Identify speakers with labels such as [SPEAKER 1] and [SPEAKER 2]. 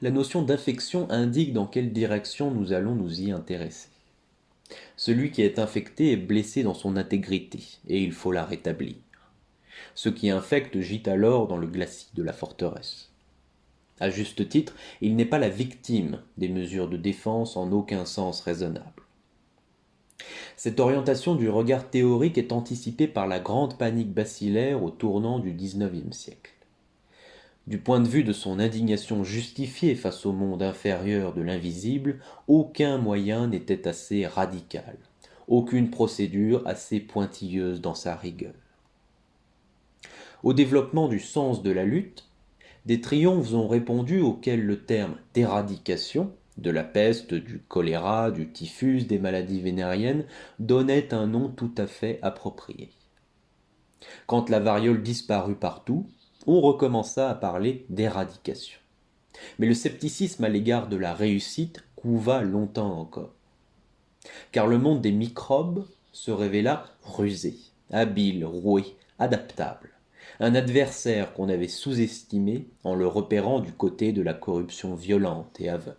[SPEAKER 1] La notion d'infection indique dans quelle direction nous allons nous y intéresser. Celui qui est infecté est blessé dans son intégrité, et il faut la rétablir. Ce qui infecte gît alors dans le glacis de la forteresse. À juste titre, il n'est pas la victime des mesures de défense en aucun sens raisonnable. Cette orientation du regard théorique est anticipée par la grande panique bacillaire au tournant du XIXe siècle. Du point de vue de son indignation justifiée face au monde inférieur de l'invisible, aucun moyen n'était assez radical, aucune procédure assez pointilleuse dans sa rigueur. Au développement du sens de la lutte, des triomphes ont répondu auxquels le terme d'éradication, de la peste, du choléra, du typhus, des maladies vénériennes, donnait un nom tout à fait approprié. Quand la variole disparut partout, on recommença à parler d'éradication. Mais le scepticisme à l'égard de la réussite couva longtemps encore. Car le monde des microbes se révéla rusé, habile, roué, adaptable. Un adversaire qu'on avait sous-estimé en le repérant du côté de la corruption violente et aveugle.